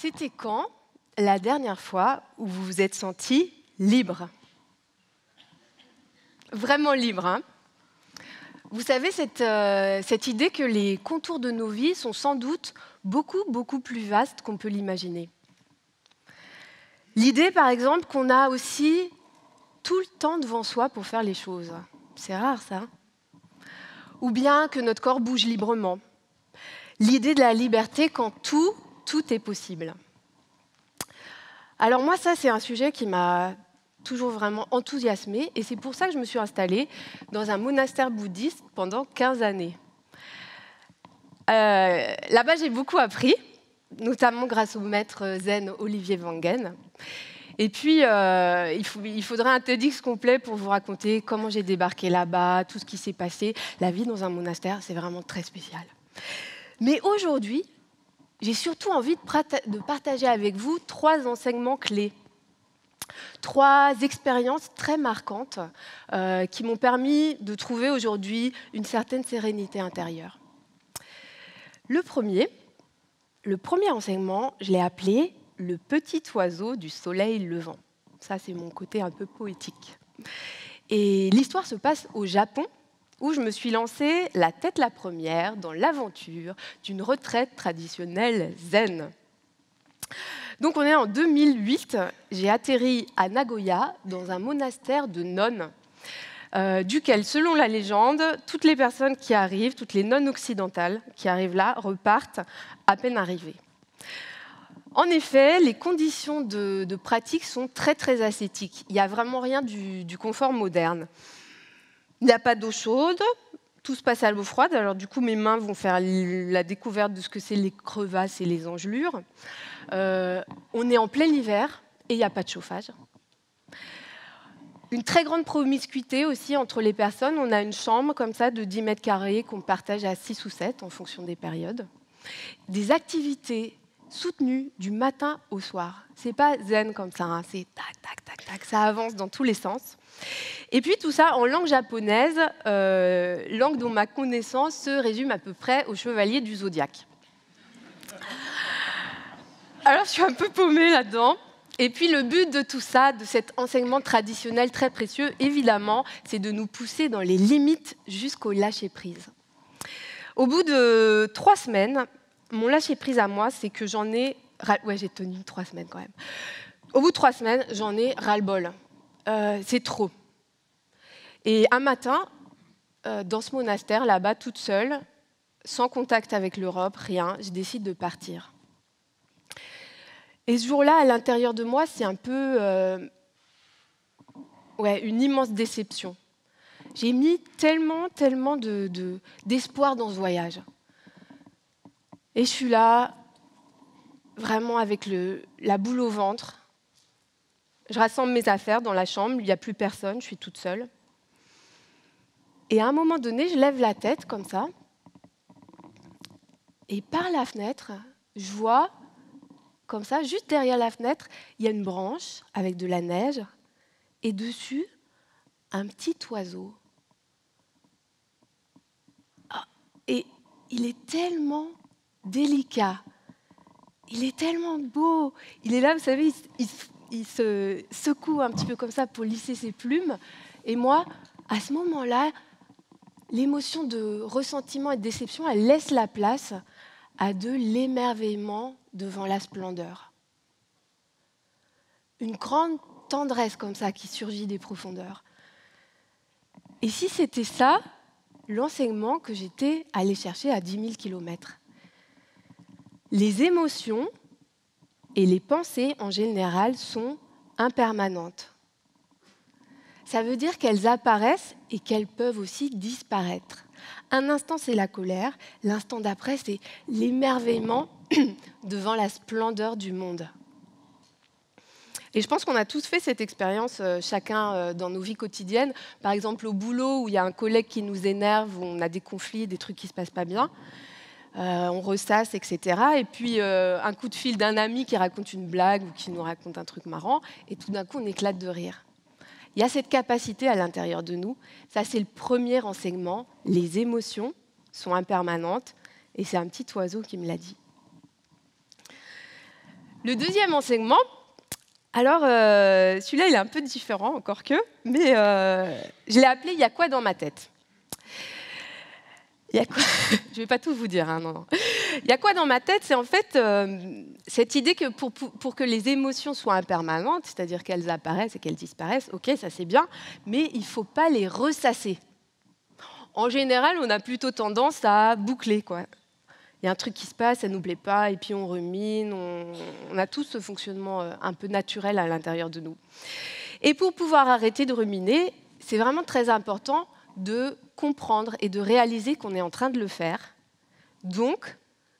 C'était quand la dernière fois où vous vous êtes senti libre? Vraiment libre, hein? Vous savez, cette idée que les contours de nos vies sont sans doute beaucoup plus vastes qu'on peut l'imaginer. L'idée, par exemple, qu'on a aussi tout le temps devant soi pour faire les choses. C'est rare, ça. Ou bien que notre corps bouge librement. L'idée de la liberté quand tout est possible. Alors moi, ça, c'est un sujet qui m'a toujours vraiment enthousiasmée, et c'est pour ça que je me suis installée dans un monastère bouddhiste pendant 15 années. Là-bas, j'ai beaucoup appris, notamment grâce au maître zen Olivier Wangen. Et puis, il faudrait un TEDx complet pour vous raconter comment j'ai débarqué là-bas, tout ce qui s'est passé. La vie dans un monastère, c'est vraiment très spécial. Mais aujourd'hui, j'ai surtout envie de partager avec vous 3 enseignements clés. 3 expériences très marquantes qui m'ont permis de trouver aujourd'hui une certaine sérénité intérieure. Le premier enseignement, je l'ai appelé « Le petit oiseau du soleil levant ». Ça, c'est mon côté un peu poétique. Et l'histoire se passe au Japon, où je me suis lancée la tête la première dans l'aventure d'une retraite traditionnelle zen. Donc on est en 2008, j'ai atterri à Nagoya dans un monastère de nonnes, duquel, selon la légende, toutes les personnes qui arrivent, toutes les nonnes occidentales qui arrivent là, repartent à peine arrivées. En effet, les conditions de pratique sont très ascétiques. Il n'y a vraiment rien du confort moderne. Il n'y a pas d'eau chaude, tout se passe à l'eau froide. Alors du coup, mes mains vont faire la découverte de ce que c'est les crevasses et les engelures. On est en plein hiver et il n'y a pas de chauffage. Une très grande promiscuité aussi entre les personnes. On a une chambre comme ça de 10 mètres carrés qu'on partage à 6 ou 7 en fonction des périodes. Des activités soutenues du matin au soir. C'est pas zen comme ça, hein. C'est tac, ça avance dans tous les sens. Et puis tout ça en langue japonaise, langue dont ma connaissance se résume à peu près au chevalier du zodiaque. Alors je suis un peu paumée là-dedans. Et puis le but de tout ça, de cet enseignement traditionnel très précieux, évidemment, c'est de nous pousser dans les limites jusqu'au lâcher-prise. Au bout de 3 semaines, mon lâcher-prise à moi, c'est que j'en ai... Ouais, j'ai tenu 3 semaines quand même. Au bout de 3 semaines, j'en ai ras-le-bol. C'est trop. Et un matin, dans ce monastère, là-bas, toute seule, sans contact avec l'Europe, rien, je décide de partir. Et ce jour-là, à l'intérieur de moi, c'est un peu une immense déception. J'ai mis tellement d'espoir dans ce voyage. Et je suis là, vraiment avec la boule au ventre. Je rassemble mes affaires dans la chambre, il n'y a plus personne, je suis toute seule. Et à un moment donné, je lève la tête comme ça. Et par la fenêtre, je vois, comme ça, juste derrière la fenêtre, il y a une branche avec de la neige. Et dessus, un petit oiseau. Et il est tellement délicat. Il est tellement beau. Il est là, vous savez, il se secoue un petit peu comme ça pour lisser ses plumes. Et moi, à ce moment-là, l'émotion de ressentiment et de déception, elle laisse la place à de l'émerveillement devant la splendeur. Une grande tendresse comme ça qui surgit des profondeurs. Et si c'était ça, l'enseignement que j'étais allée chercher à 10 000 kilomètres. Les émotions et les pensées en général sont impermanentes. Ça veut dire qu'elles apparaissent et qu'elles peuvent aussi disparaître. Un instant, c'est la colère. L'instant d'après, c'est l'émerveillement devant la splendeur du monde. Et je pense qu'on a tous fait cette expérience, chacun dans nos vies quotidiennes. Par exemple, au boulot, où il y a un collègue qui nous énerve, où on a des conflits, des trucs qui ne se passent pas bien. On ressasse, etc. Et puis, un coup de fil d'un ami qui raconte une blague ou qui nous raconte un truc marrant. Et tout d'un coup, on éclate de rire. Il y a cette capacité à l'intérieur de nous. Ça, c'est le premier enseignement. Les émotions sont impermanentes. Et c'est un petit oiseau qui me l'a dit. Le deuxième enseignement, alors celui-là, il est un peu différent, encore que, mais je l'ai appelé « Il y a quoi dans ma tête ?» Je ne vais pas tout vous dire, hein, non. Il y a quoi dans ma tête? C'est en fait cette idée que pour que les émotions soient impermanentes, c'est-à-dire qu'elles apparaissent et qu'elles disparaissent, ok, ça c'est bien, mais il ne faut pas les ressasser. En général, on a plutôt tendance à boucler, quoi. Il y a un truc qui se passe, ça ne nous plaît pas, et puis on rumine, on a tous ce fonctionnement un peu naturel à l'intérieur de nous. Et pour pouvoir arrêter de ruminer, c'est vraiment très important de comprendre et de réaliser qu'on est en train de le faire, donc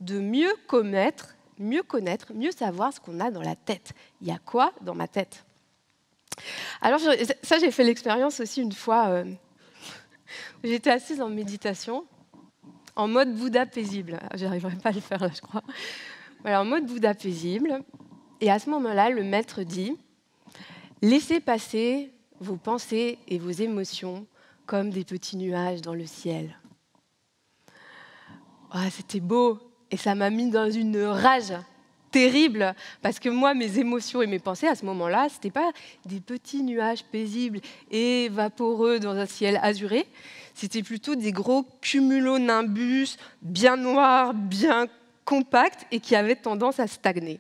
de mieux connaître, mieux savoir ce qu'on a dans la tête. Il y a quoi dans ma tête? Alors ça, j'ai fait l'expérience aussi une fois. J'étais assise en méditation, en mode Bouddha paisible. Je n'arriverai pas à le faire là, je crois. Voilà, en mode Bouddha paisible. Et à ce moment-là, le maître dit « Laissez passer vos pensées et vos émotions comme des petits nuages dans le ciel. » C'était beau et ça m'a mis dans une rage terrible parce que moi, mes émotions et mes pensées à ce moment-là, ce n'étaient pas des petits nuages paisibles et vaporeux dans un ciel azuré, c'était plutôt des gros cumulonimbus bien noirs, bien compacts et qui avaient tendance à stagner.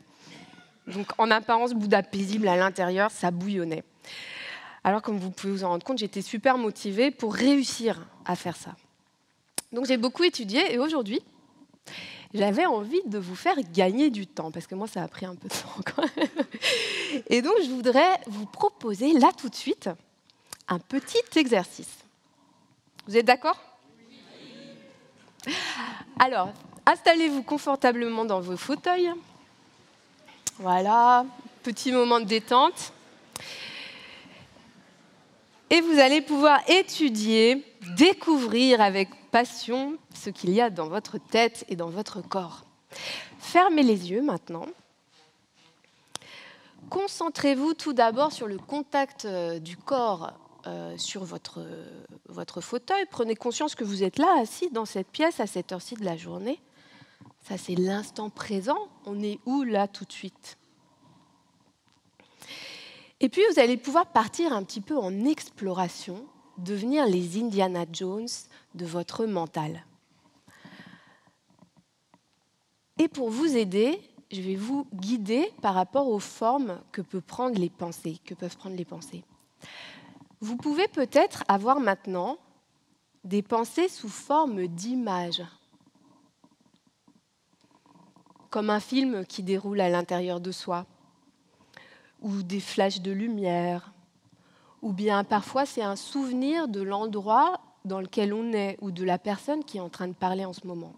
Donc en apparence, Bouddha paisible, à l'intérieur, ça bouillonnait. Alors, comme vous pouvez vous en rendre compte, j'étais super motivée pour réussir à faire ça. Donc, j'ai beaucoup étudié et aujourd'hui, j'avais envie de vous faire gagner du temps, parce que moi, ça a pris un peu de temps quand même. Et donc, je voudrais vous proposer, là, tout de suite, un petit exercice. Vous êtes d'accord? Oui. Alors, installez-vous confortablement dans vos fauteuils. Voilà, petit moment de détente. Et vous allez pouvoir étudier, découvrir avec passion ce qu'il y a dans votre tête et dans votre corps. Fermez les yeux maintenant. Concentrez-vous tout d'abord sur le contact du corps sur votre fauteuil. Prenez conscience que vous êtes là, assis dans cette pièce à cette heure-ci de la journée. Ça, c'est l'instant présent. On est où, là, tout de suite? Et puis, vous allez pouvoir partir un petit peu en exploration, devenir les Indiana Jones de votre mental. Et pour vous aider, je vais vous guider par rapport aux formes que peuvent prendre les pensées. Vous pouvez peut-être avoir maintenant des pensées sous forme d'images, comme un film qui déroule à l'intérieur de soi, ou des flashs de lumière, ou bien parfois c'est un souvenir de l'endroit dans lequel on est ou de la personne qui est en train de parler en ce moment.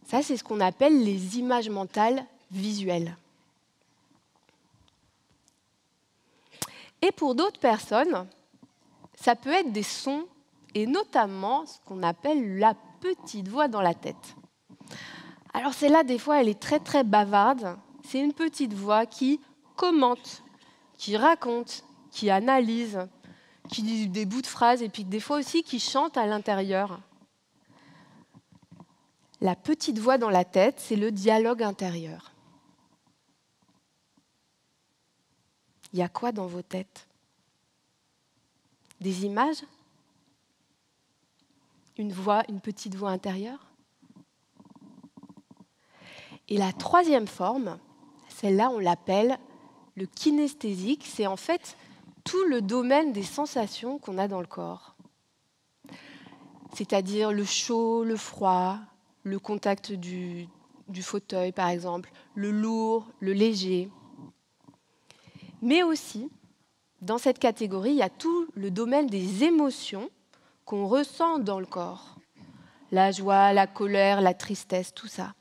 Ça, c'est ce qu'on appelle les images mentales visuelles. Et pour d'autres personnes, ça peut être des sons, et notamment ce qu'on appelle la petite voix dans la tête. Alors celle-là, des fois, elle est très très bavarde. C'est une petite voix qui commente, qui raconte, qui analyse, qui dit des bouts de phrases et puis des fois aussi qui chante à l'intérieur. La petite voix dans la tête, c'est le dialogue intérieur. Il y a quoi dans vos têtes? Des images? Une voix, une petite voix intérieure? Et la troisième forme, celle-là, on l'appelle le kinesthésique, c'est en fait tout le domaine des sensations qu'on a dans le corps. C'est-à-dire le chaud, le froid, le contact du fauteuil par exemple, le lourd, le léger. Mais aussi, dans cette catégorie, il y a tout le domaine des émotions qu'on ressent dans le corps. La joie, la colère, la tristesse, tout ça.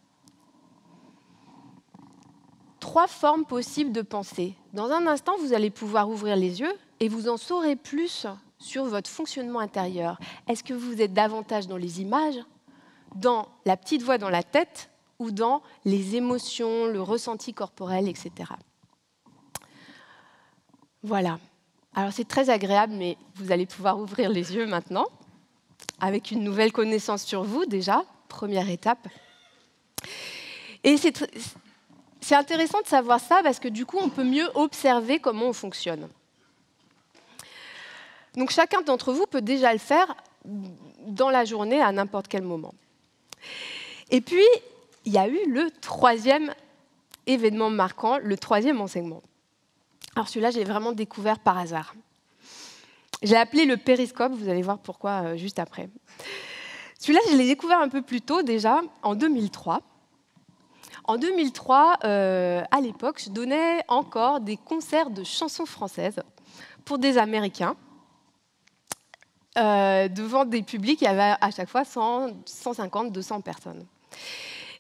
3 formes possibles de pensée. Dans un instant, vous allez pouvoir ouvrir les yeux et vous en saurez plus sur votre fonctionnement intérieur. Est-ce que vous êtes davantage dans les images, dans la petite voix dans la tête ou dans les émotions, le ressenti corporel, etc. Voilà. Alors c'est très agréable, mais vous allez pouvoir ouvrir les yeux maintenant, avec une nouvelle connaissance sur vous déjà, première étape. Et c'est intéressant de savoir ça parce que du coup, on peut mieux observer comment on fonctionne. Donc chacun d'entre vous peut déjà le faire dans la journée à n'importe quel moment. Et puis, il y a eu le troisième événement marquant, le troisième enseignement. Alors celui-là, je l'ai vraiment découvert par hasard. J'ai appelé le périscope, vous allez voir pourquoi juste après. Celui-là, je l'ai découvert un peu plus tôt déjà, en 2003. En 2003, à l'époque, je donnais encore des concerts de chansons françaises pour des Américains, devant des publics, il y avait à chaque fois 150, 200 personnes.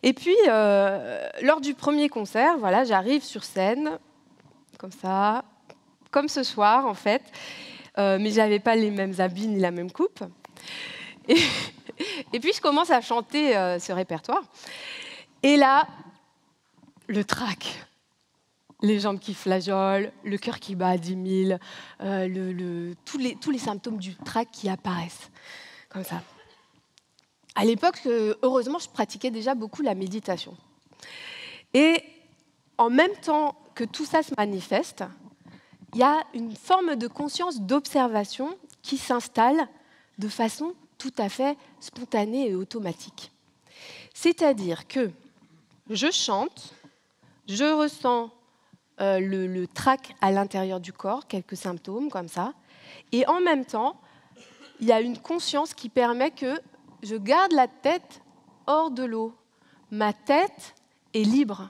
Et puis, lors du premier concert, voilà, j'arrive sur scène, comme ça, comme ce soir en fait, mais je n'avais pas les mêmes habits ni la même coupe. Et puis, je commence à chanter ce répertoire. Et là, le trac. Les jambes qui flageolent, le cœur qui bat à 10 000, tous les symptômes du trac qui apparaissent, comme ça. À l'époque, heureusement, je pratiquais déjà beaucoup la méditation. Et en même temps que tout ça se manifeste, il y a une forme de conscience d'observation qui s'installe de façon tout à fait spontanée et automatique. C'est-à-dire que je chante, je ressens le trac à l'intérieur du corps, quelques symptômes comme ça, et en même temps, il y a une conscience qui permet que je garde la tête hors de l'eau. Ma tête est libre.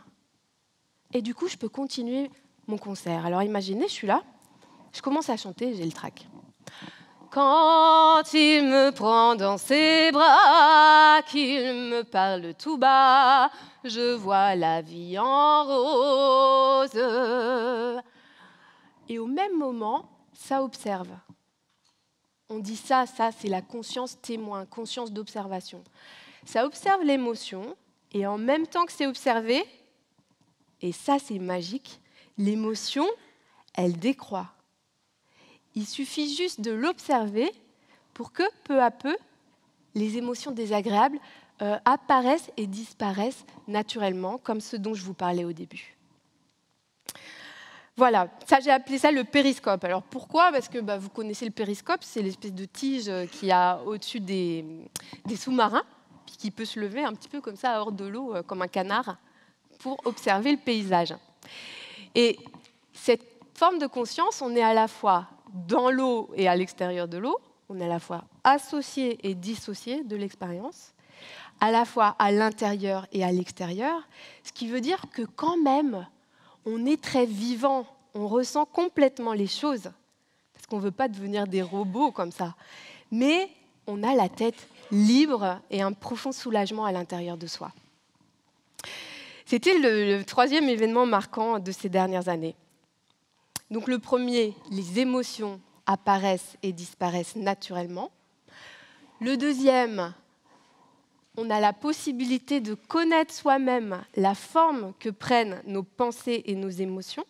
Et du coup, je peux continuer mon concert. Alors imaginez, je suis là, je commence à chanter, j'ai le trac. Quand il me prend dans ses bras, qu'il me parle tout bas, je vois la vie en rose. Et au même moment, ça observe. On dit ça c'est la conscience témoin, conscience d'observation. Ça observe l'émotion, et en même temps que c'est observé, et ça c'est magique, l'émotion, elle décroît. Il suffit juste de l'observer pour que, peu à peu, les émotions désagréables apparaissent et disparaissent naturellement, comme ce dont je vous parlais au début. Voilà, ça j'ai appelé ça le périscope. Alors pourquoi ? Parce que vous connaissez le périscope, c'est l'espèce de tige qu'il y a au-dessus des sous-marins, puis qui peut se lever un petit peu comme ça hors de l'eau, comme un canard, pour observer le paysage. Et cette forme de conscience, on est à la fois dans l'eau et à l'extérieur de l'eau, on est à la fois associé et dissocié de l'expérience, à la fois à l'intérieur et à l'extérieur, ce qui veut dire que quand même, on est très vivant, on ressent complètement les choses, parce qu'on ne veut pas devenir des robots comme ça, mais on a la tête libre et un profond soulagement à l'intérieur de soi. C'était le troisième événement marquant de ces dernières années. Donc le premier, les émotions apparaissent et disparaissent naturellement. Le deuxième, on a la possibilité de connaître soi-même la forme que prennent nos pensées et nos émotions,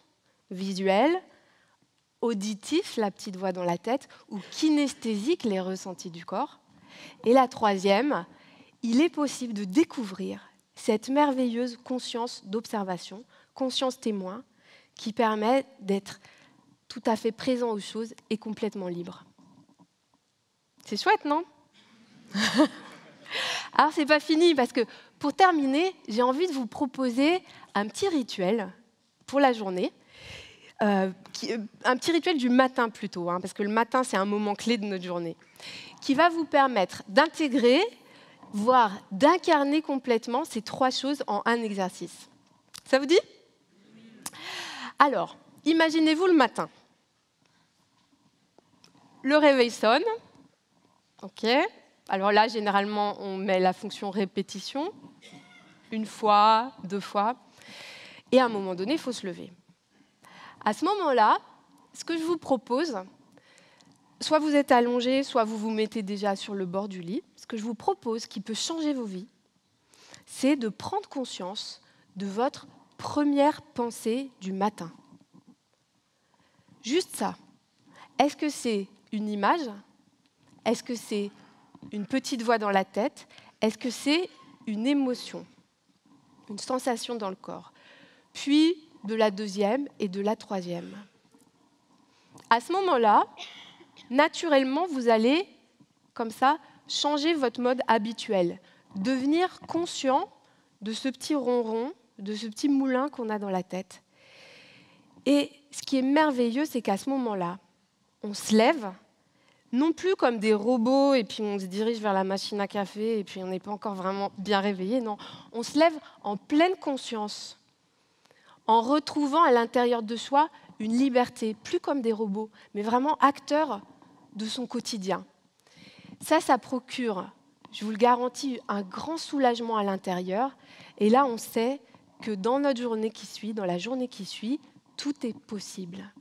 visuelles, auditifs, la petite voix dans la tête, ou kinesthésiques, les ressentis du corps. Et la troisième, il est possible de découvrir cette merveilleuse conscience d'observation, conscience témoin, qui permet d'être tout à fait présent aux choses et complètement libre. C'est chouette, non ? Alors, c'est pas fini, parce que pour terminer, j'ai envie de vous proposer un petit rituel pour la journée, un petit rituel du matin plutôt, parce que le matin, c'est un moment clé de notre journée, qui va vous permettre d'intégrer, voire d'incarner complètement ces trois choses en un exercice. Ça vous dit ? Alors, imaginez-vous le matin. Le réveil sonne. OK. Alors là, généralement, on met la fonction répétition. Une fois, deux fois. Et à un moment donné, il faut se lever. À ce moment-là, ce que je vous propose, soit vous êtes allongé, soit vous vous mettez déjà sur le bord du lit. Ce que je vous propose, qui peut changer vos vies, c'est de prendre conscience de votre première pensée du matin. Juste ça. Est-ce que c'est une image ? Est-ce que c'est une petite voix dans la tête ? Est-ce que c'est une émotion ? Une sensation dans le corps ? puis de la deuxième et de la troisième. À ce moment-là, naturellement, vous allez, comme ça, changer votre mode habituel, devenir conscient de ce petit ronron, de ce petit moulin qu'on a dans la tête. Et ce qui est merveilleux, c'est qu'à ce moment-là, on se lève, non plus comme des robots, et puis on se dirige vers la machine à café, et puis on n'est pas encore vraiment bien réveillé, non. On se lève en pleine conscience, en retrouvant à l'intérieur de soi une liberté, plus comme des robots, mais vraiment acteurs de son quotidien. Ça procure, je vous le garantis, un grand soulagement à l'intérieur. Et là, on sait que dans notre journée qui suit, dans la journée qui suit, tout est possible.